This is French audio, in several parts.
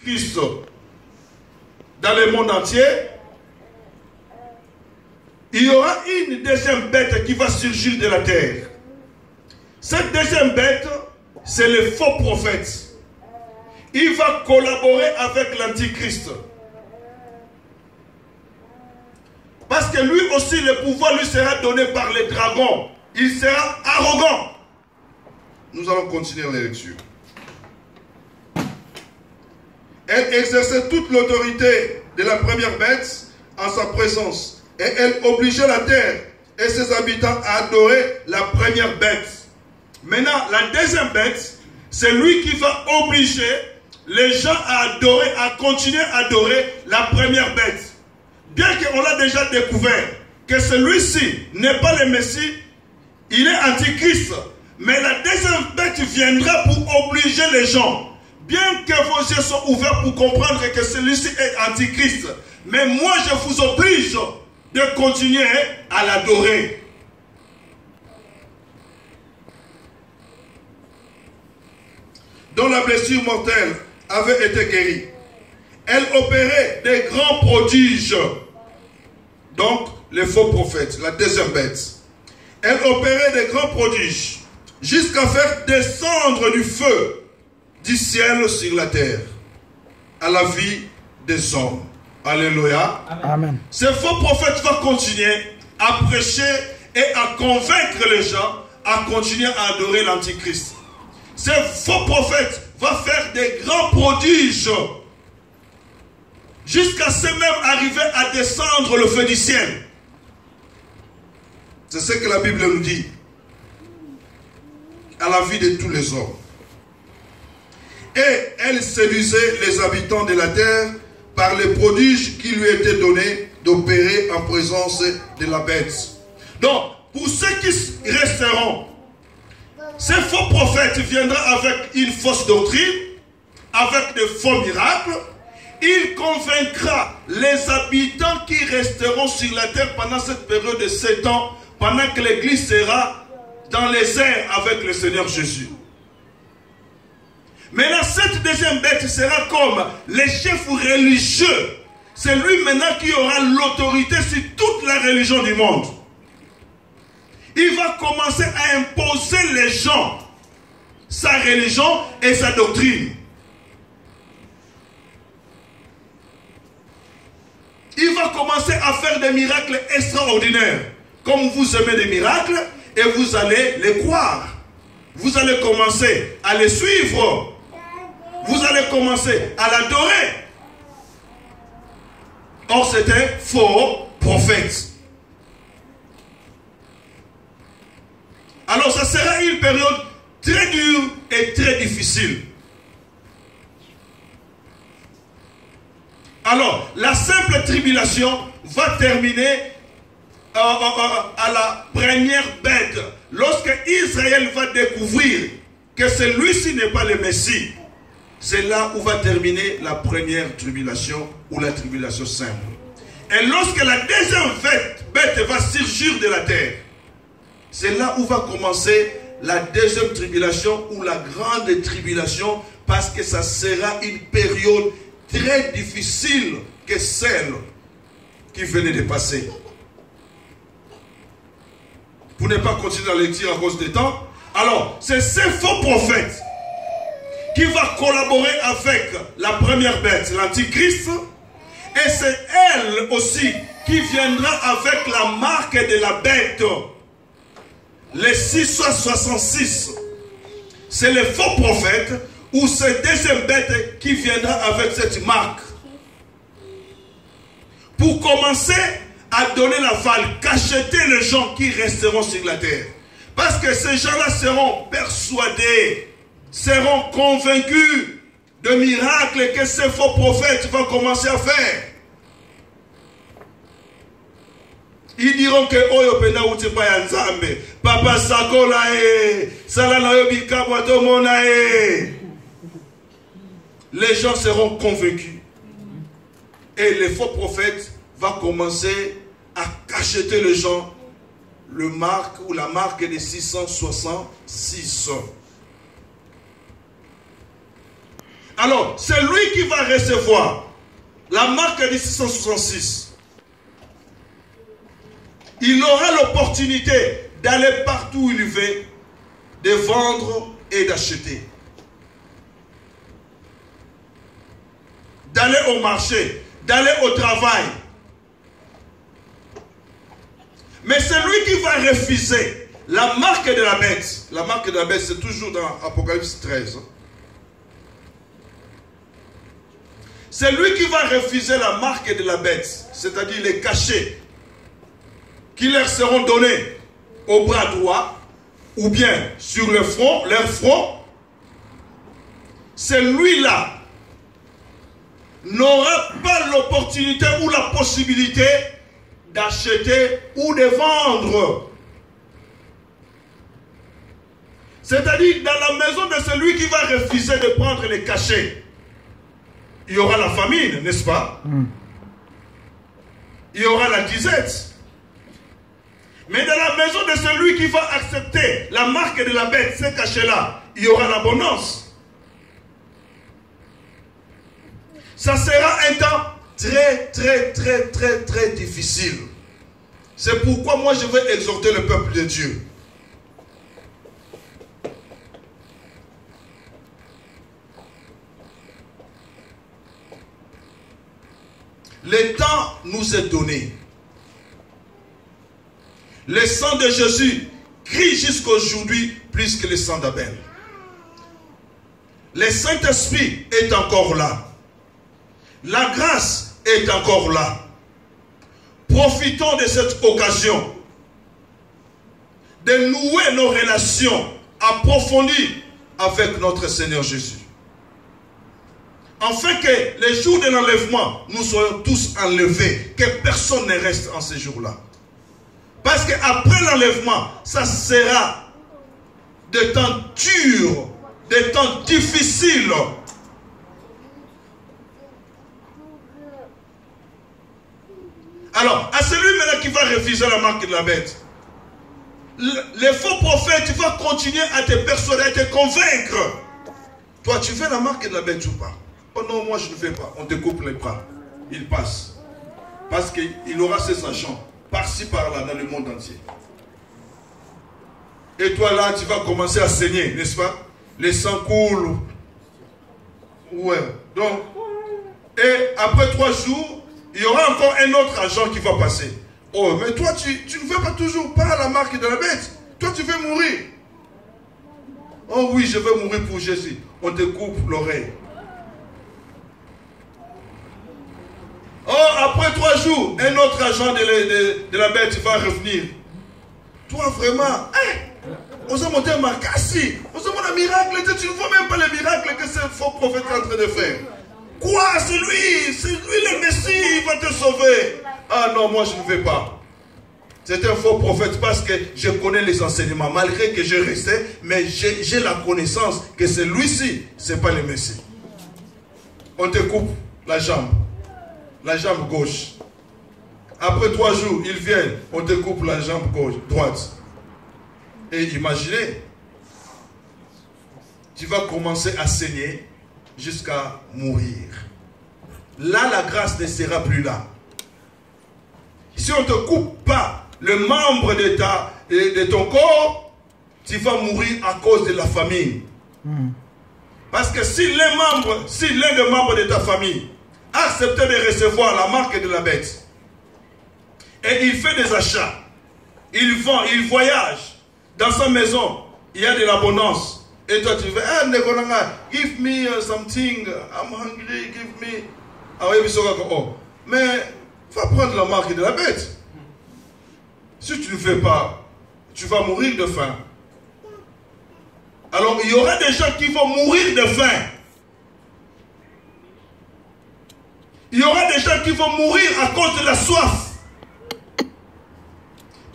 l'Antichrist dans le monde entier, il y aura une deuxième bête qui va surgir de la terre. Cette deuxième bête, c'est le faux prophète. Il va collaborer avec l'Antichrist. Parce que lui aussi, le pouvoir lui sera donné par les dragons. Il sera arrogant. Nous allons continuer la lecture. Elle exerçait toute l'autorité de la première bête en sa présence. Et elle obligeait la terre et ses habitants à adorer la première bête. Maintenant, la deuxième bête, c'est lui qui va obliger les gens à adorer, à continuer à adorer la première bête. Bien qu'on l'a déjà découvert que celui-ci n'est pas le Messie, il est antichrist. Mais la deuxième bête viendra pour obliger les gens. Bien que vos yeux soient ouverts pour comprendre que celui-ci est antichrist. Mais moi je vous oblige de continuer à l'adorer. Dont la blessure mortelle avait été guérie. Elle opérait des grands prodiges. Donc, les faux prophètes, la deuxième bête. Elle opérait des grands prodiges jusqu'à faire descendre du feu du ciel sur la terre à la vie des hommes. Alléluia. Amen. Ce faux prophète va continuer à prêcher et à convaincre les gens à continuer à adorer l'Antichrist. Ce faux prophète va faire des grands prodiges jusqu'à ce même arriver à descendre le feu du ciel. C'est ce que la Bible nous dit. À la vie de tous les hommes. Et elle séduisait les habitants de la terre par les prodiges qui lui étaient donnés d'opérer en présence de la bête. Donc, pour ceux qui resteront, ce faux prophète viendra avec une fausse doctrine, avec de faux miracles. Il convaincra les habitants qui resteront sur la terre pendant cette période de 7 ans, pendant que l'Église sera dans les airs avec le Seigneur Jésus. Maintenant, cette deuxième bête sera comme les chefs religieux. C'est lui maintenant qui aura l'autorité sur toute la religion du monde. Il va commencer à imposer les gens sa religion et sa doctrine. Il va commencer à faire des miracles extraordinaires. Comme vous aimez des miracles, et vous allez les croire. Vous allez commencer à les suivre. Vous allez commencer à l'adorer. Or, c'est un faux prophète. Alors, ça sera une période très dure et très difficile. Alors, la simple tribulation va terminer à la première bête. Lorsque Israël va découvrir que celui-ci n'est pas le Messie, c'est là où va terminer la première tribulation ou la tribulation simple. Et lorsque la deuxième bête va surgir de la terre, c'est là où va commencer la deuxième tribulation ou la grande tribulation, parce que ça sera une période très difficile que celle qui venait de passer. Pour ne pas continuer la lecture à cause du temps. Alors, c'est ce faux prophète qui va collaborer avec la première bête, l'Antichrist. Et c'est elle aussi qui viendra avec la marque de la bête. Les 666. C'est le faux prophète ou cette deuxième bête qui viendra avec cette marque. Pour commencer à donner la valle, cacheter les gens qui resteront sur la terre. Parce que ces gens-là seront persuadés, seront convaincus de miracles que ces faux prophètes vont commencer à faire. Ils diront que Oyo penda utipa ya Nzambe, Papa Sakola Sala na yo bikabwa to mona Les gens seront convaincus. Et les faux prophètes vont commencer à cacheter les gens le marque ou la marque des 666. Alors, c'est lui qui va recevoir la marque de 666. Il aura l'opportunité d'aller partout où il veut, de vendre et d'acheter. D'aller au marché, d'aller au travail. Mais c'est lui qui va refuser la marque de la bête. La marque de la bête, c'est toujours dans Apocalypse 13. C'est lui qui va refuser la marque de la bête, c'est-à-dire les cachets qui leur seront donnés au bras droit ou bien sur le front, leur front. Celui-là n'aura pas l'opportunité ou la possibilité d'acheter ou de vendre. C'est-à-dire dans la maison de celui qui va refuser de prendre les cachets, il y aura la famine, n'est-ce pas? Il y aura la disette. Mais dans la maison de celui qui va accepter la marque de la bête, ces cachets-là, il y aura l'abondance. Ça sera un temps très difficile. C'est pourquoi moi je veux exhorter le peuple de Dieu. Le temps nous est donné. Le sang de Jésus crie jusqu'aujourd'hui plus que le sang d'Abel. Le Saint-Esprit est encore là. La grâce est encore là. Profitons de cette occasion de nouer nos relations approfondies avec notre Seigneur Jésus. Afin que les jours de l'enlèvement, nous soyons tous enlevés, que personne ne reste en ces jours-là. Parce qu'après l'enlèvement, ça sera des temps durs, des temps difficiles. Alors, à celui maintenant qui va refuser la marque de la bête, les faux prophètes, tu vas continuer à te persuader, à te convaincre. Toi, tu fais la marque de la bête ou pas? Oh non, moi je ne fais pas. On te coupe les bras. Il passe. Parce qu'il aura ses agents, par-ci, par-là, dans le monde entier. Et toi là, tu vas commencer à saigner, n'est-ce pas? Les sangs coulent. Ouais. Donc, et après 3 jours, il y aura encore un autre agent qui va passer. Oh, mais toi, tu ne veux pas toujours pas la marque de la bête. Toi, tu veux mourir. Oh oui, je veux mourir pour Jésus. On te coupe l'oreille. Oh, après 3 jours, un autre agent de la bête va revenir. Toi, vraiment, on a monté un marcassi. On a monté un miracle. Tu ne vois même pas le miracle que ce faux prophète est en train de faire. Quoi? C'est lui le Messie, il va te sauver. Ah non, moi je ne vais pas. C'est un faux prophète parce que je connais les enseignements. Malgré que je restais, mais j'ai la connaissance que c'est lui-ci, ce n'est pas le Messie. On te coupe la jambe gauche. Après 3 jours, ils viennent, on te coupe la jambe gauche, droite. Et imaginez, tu vas commencer à saigner jusqu'à mourir. Là, la grâce ne sera plus là. Si on ne te coupe pas le membre de ton corps, tu vas mourir à cause de la famine. Parce que si l'un des membres de ta famille a accepté de recevoir la marque de la bête, et il fait des achats, il vend, il voyage, dans sa maison, il y a de l'abondance. Et toi tu fais, give me something, I'm hungry, give me. Ah oui, mais va prendre la marque de la bête. Si tu ne fais pas, tu vas mourir de faim. Alors il y aura des gens qui vont mourir de faim. Il y aura des gens qui vont mourir à cause de la soif.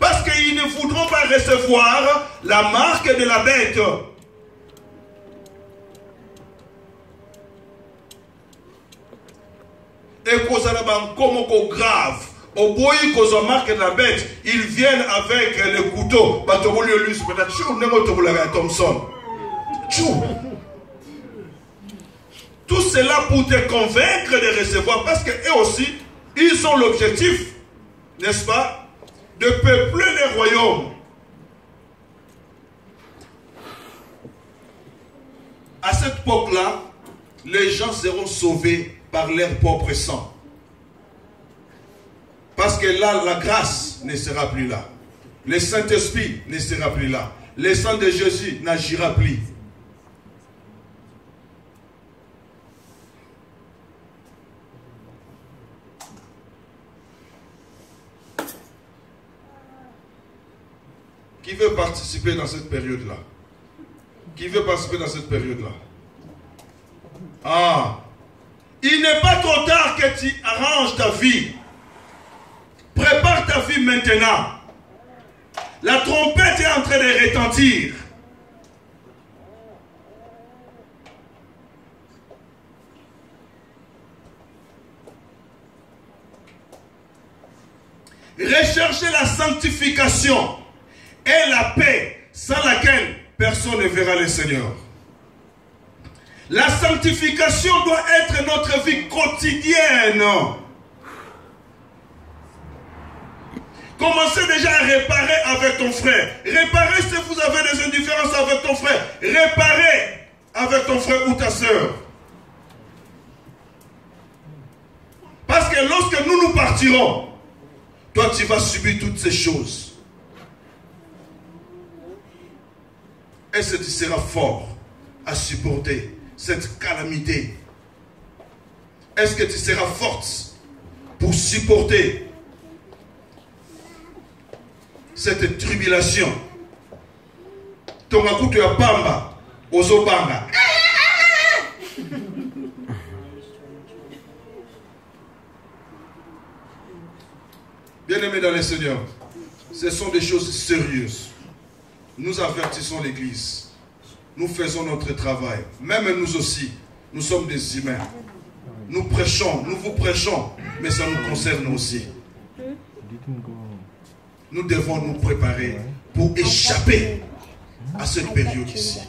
Parce qu'ils ne voudront pas recevoir la marque de la bête. Et cause comme grave. Au bout cause marque de la bête, ils viennent avec le couteau. Tout cela pour te convaincre de recevoir, parce qu'eux aussi, ils ont l'objectif, n'est-ce pas, de peupler les royaumes. À cette époque-là, les gens seront sauvés par leur propre sang. Parce que là, la grâce ne sera plus là. Le Saint-Esprit ne sera plus là. Le sang de Jésus n'agira plus. Qui veut participer dans cette période-là? Qui veut participer dans cette période-là? Ah! Il n'est pas trop tard que tu arranges ta vie. Prépare ta vie maintenant. La trompette est en train de retentir. Recherchez la sanctification et la paix sans laquelle personne ne verra le Seigneur. La sanctification doit être notre vie quotidienne. Commencez déjà à réparer avec ton frère. Réparez si vous avez des indifférences avec ton frère. Réparez avec ton frère ou ta soeur. Parce que lorsque nous partirons, toi tu vas subir toutes ces choses. Est-ce que tu seras fort à supporter cette calamité? Est-ce que tu seras forte pour supporter cette tribulation? Tongakutu ya pamba, ozobanga. Bien-aimés dans le Seigneur, ce sont des choses sérieuses. Nous avertissons l'Église. Nous faisons notre travail. Même nous aussi, nous sommes des humains. Nous prêchons, nous vous prêchons, mais ça nous concerne aussi. Nous devons nous préparer pour échapper à cette période ici.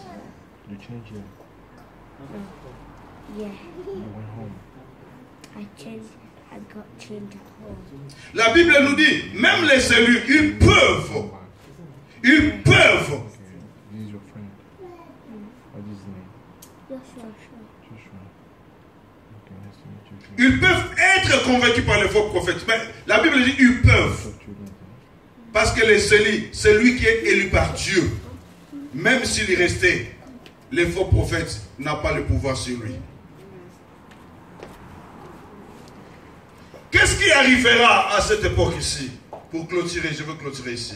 La Bible nous dit, même les élus, ils peuvent. Ils peuvent être convaincus par les faux prophètes. Mais la Bible dit, ils peuvent. Parce que les élus, c'est lui qui est élu par Dieu. Même s'il est resté, les faux prophètes n'ont pas le pouvoir sur lui. Qu'est-ce qui arrivera à cette époque ici? Pour clôturer, je veux clôturer ici.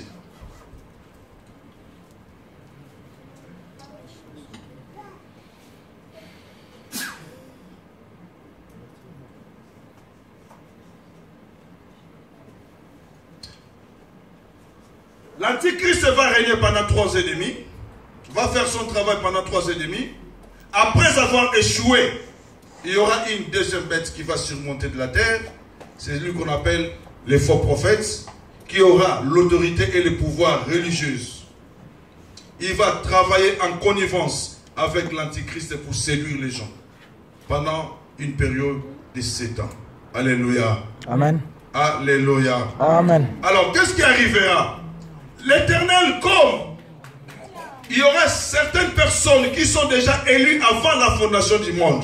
L'Antichrist va régner pendant 3 ans et demi, va faire son travail pendant 3 ans et demi. Après avoir échoué, il y aura une deuxième bête qui va surmonter de la terre. C'est lui qu'on appelle les faux prophètes, qui aura l'autorité et le pouvoir religieux. Il va travailler en connivence avec l'Antichrist pour séduire les gens pendant une période de 7 ans. Alléluia. Amen. Alléluia. Amen. Alors, qu'est-ce qui arrivera? L'Éternel, comme il y aura certaines personnes qui sont déjà élues avant la fondation du monde,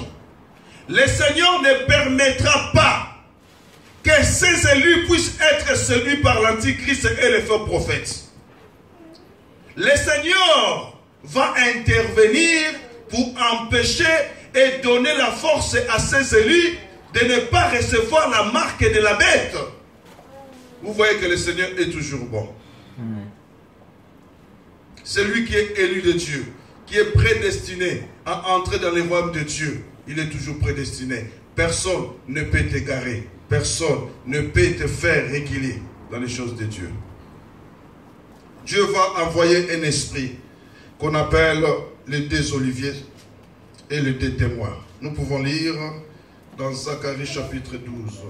le Seigneur ne permettra pas que ces élus puissent être séduits par l'Antichrist et les faux prophètes. Le Seigneur va intervenir pour empêcher et donner la force à ces élus de ne pas recevoir la marque de la bête. Vous voyez que le Seigneur est toujours bon. Celui qui est élu de Dieu, qui est prédestiné à entrer dans les royaumes de Dieu, il est toujours prédestiné. Personne ne peut t'égarer. Personne ne peut te faire reculer dans les choses de Dieu. Dieu va envoyer un esprit qu'on appelle les 2 oliviers et les 2 témoins. Nous pouvons lire dans Zacharie chapitre 12.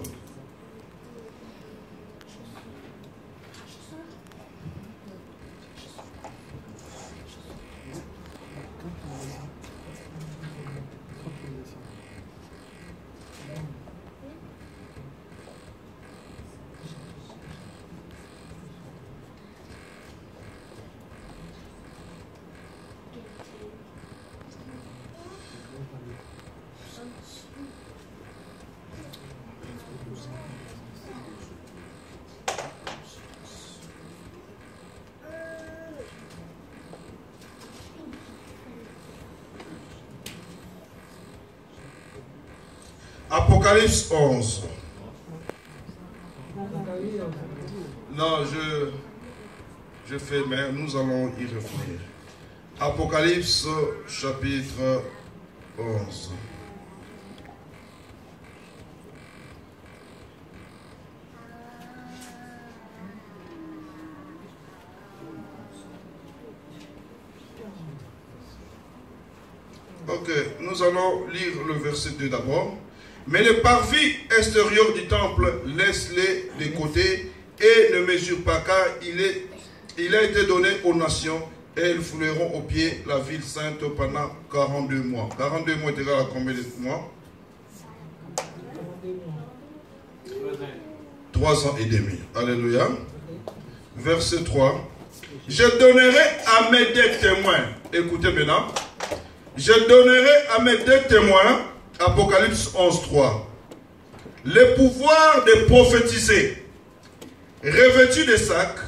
Apocalypse 11. Non, je fais, mais nous allons y revenir. Apocalypse chapitre 11. Ok, nous allons lire le verset 2 d'abord. Mais les parvis extérieurs du temple, laisse-les de côté et ne mesure pas, car il a été donné aux nations et elles fouleront au pied la ville sainte pendant 42 mois. 42 mois est égal à combien de mois? 3 ans et demi. Alléluia. Verset 3. Je donnerai à mes deux témoins. Écoutez maintenant. Je donnerai à mes deux témoins, Apocalypse 11, 3, le pouvoir de prophétiser, revêtus de sacs,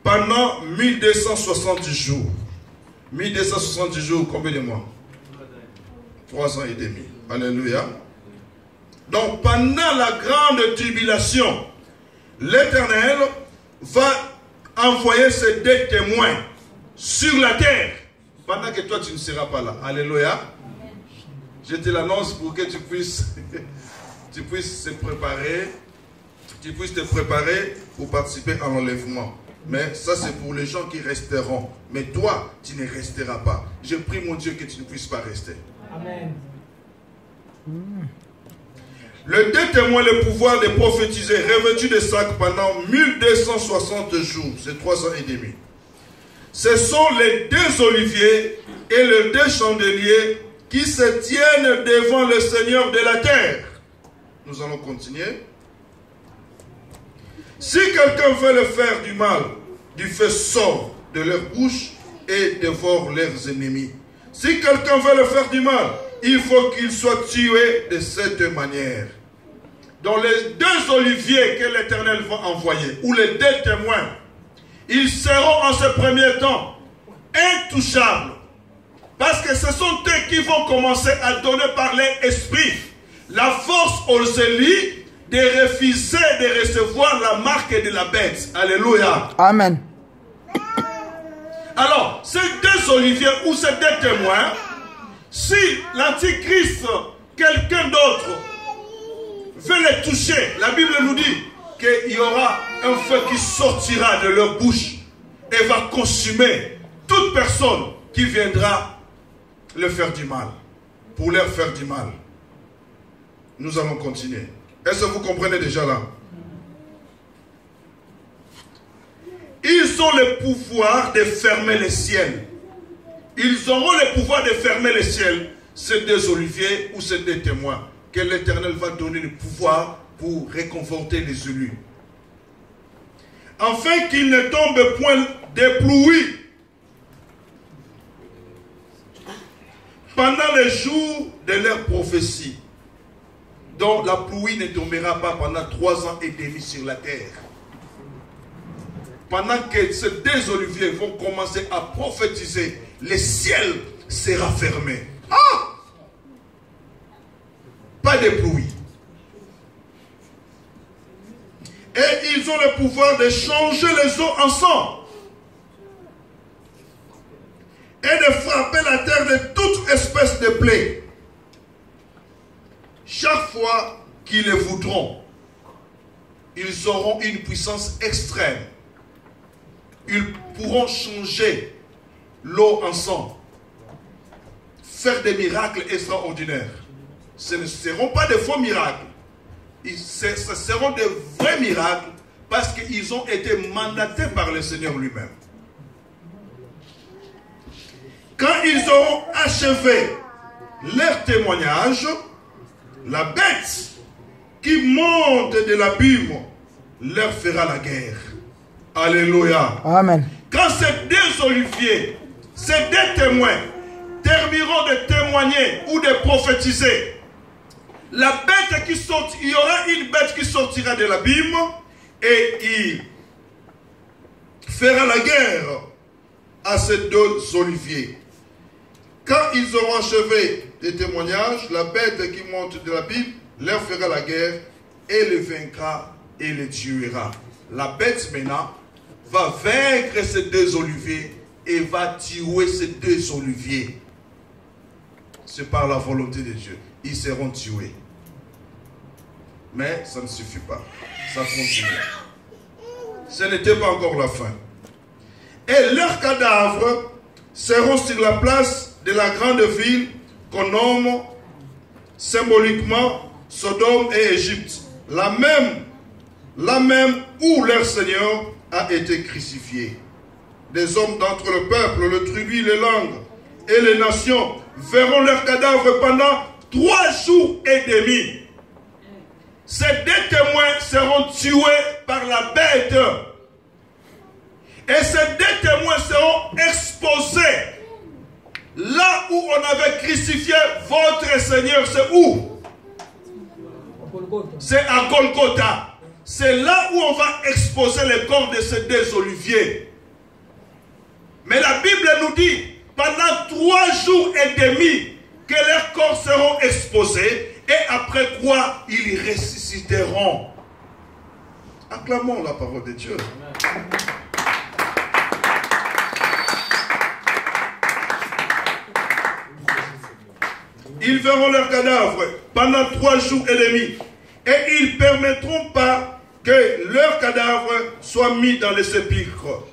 pendant 1270 jours. 1270 jours, combien de mois? 3 ans et demi. Alléluia. Donc, pendant la grande tribulation, l'Éternel va envoyer ses deux témoins sur la terre. Pendant que toi, tu ne seras pas là. Alléluia. Je te l'annonce pour que tu puisses te préparer. Tu puisses te préparer pour participer à l'enlèvement. Mais ça, c'est pour les gens qui resteront. Mais toi, tu ne resteras pas. Je prie, mon Dieu, que tu ne puisses pas rester. Amen. Le deux témoins, le pouvoir de prophétiser, revêtus de sacs pendant 1260 jours. C'est 3 ans et demi. Ce sont les deux oliviers et les deux chandeliers qui se tiennent devant le Seigneur de la terre. Nous allons continuer. Si quelqu'un veut leur faire du mal, du feu sort de leur bouche et dévore leurs ennemis. Si quelqu'un veut leur faire du mal, il faut qu'il soit tué de cette manière. Dans les deux oliviers que l'Éternel va envoyer, ou les deux témoins, ils seront en ce premier temps intouchables. Parce que ce sont eux qui vont commencer à donner par l'esprit la force aux élus de refuser de recevoir la marque de la bête. Alléluia. Amen. Alors, ces deux oliviers ou ces deux témoins, si l'Antichrist, quelqu'un d'autre, veut les toucher, la Bible nous dit qu'il y aura un feu qui sortira de leur bouche et va consumer toute personne qui viendra leur faire du mal, pour leur faire du mal. Nous allons continuer. Est-ce que vous comprenez déjà là? Ils ont le pouvoir de fermer les ciels. Ils auront le pouvoir de fermer les ciels, ces deux oliviers ou ces deux témoins, que l'Éternel va donner le pouvoir pour réconforter les élus. Afin qu'ils ne tombent point de pluie pendant les jours de leur prophétie. Donc la pluie ne tombera pas pendant 3 ans et demi sur la terre. Pendant que ces deux oliviers vont commencer à prophétiser, le ciel sera fermé. Ah! Pas de pluie. Et ils ont le pouvoir de changer les eaux en sang. Et de frapper la terre de toute espèce de plaie. Chaque fois qu'ils le voudront, ils auront une puissance extrême. Ils pourront changer l'eau en sang. Faire des miracles extraordinaires. Ce ne seront pas des faux miracles. Ce seront des vrais miracles parce qu'ils ont été mandatés par le Seigneur lui-même. Quand ils auront achevé leur témoignage, la bête qui monte de l'abîme leur fera la guerre. Alléluia. Amen. Quand ces deux oliviers, ces deux témoins termineront de témoigner ou de prophétiser, la bête qui sort, il y aura une bête qui sortira de l'abîme et il fera la guerre à ces deux oliviers. Quand ils auront achevé des témoignages, la bête qui monte de l'abîme leur fera la guerre et les vaincra et les tuera. La bête maintenant va vaincre ces deux oliviers et va tuer ces deux oliviers. C'est par la volonté de Dieu. Ils seront tués. Mais ça ne suffit pas. Ça continue. Ce n'était pas encore la fin. Et leurs cadavres seront sur la place de la grande ville qu'on nomme symboliquement Sodome et Égypte. La même où leur Seigneur a été crucifié. Des hommes d'entre le peuple, le tribu, les langues et les nations verront leurs cadavres pendant 3 jours et demi. Ces deux témoins seront tués par la bête. Et ces deux témoins seront exposés. Là où on avait crucifié votre Seigneur, c'est où? C'est à Golgotha. C'est là où on va exposer les corps de ces deux oliviers. Mais la Bible nous dit, pendant 3 jours et demi, que leurs corps seront exposés, et après quoi, ils ressusciteront. Acclamons la parole de Dieu. Ils verront leurs cadavres pendant 3 jours et demi. Et ils ne permettront pas que leurs cadavres soient mis dans les sépulcres.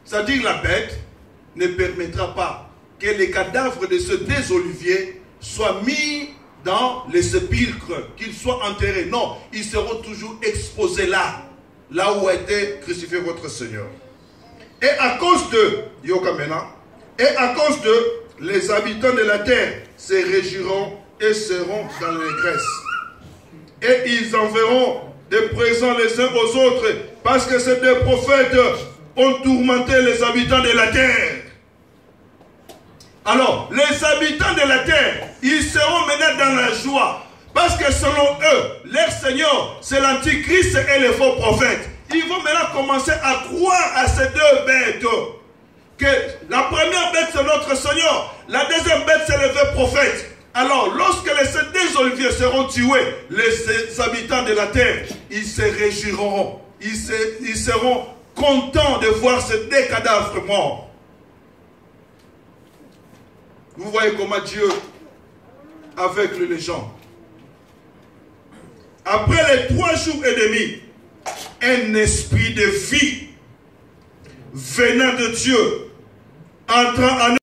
C'est-à-dire la bête ne permettra pas que les cadavres de ces deux oliviers soient mis dans les sépulcres, qu'ils soient enterrés. Non, ils seront toujours exposés là où a été crucifié votre Seigneur. Et à cause de, et à cause de, les habitants de la terre se réjouiront et seront dans l'allégresse. Et ils enverront des présents les uns aux autres, parce que ces deux prophètes ont tourmenté les habitants de la terre. Alors, les habitants de la terre, ils seront maintenant dans la joie, parce que selon eux, leur Seigneur, c'est l'Antichrist et les faux prophètes. Ils vont maintenant commencer à croire à ces deux bêtes. Que la première bête, c'est notre Seigneur. La deuxième bête, c'est le vrai prophète. Alors, lorsque ces deux oliviers seront tués, les habitants de la terre, ils se réjouiront. Ils seront contents de voir ces deux cadavres morts. Vous voyez comment Dieu aveugle les gens. Après les 3 jours et demi, un esprit de vie venant de Dieu entrant en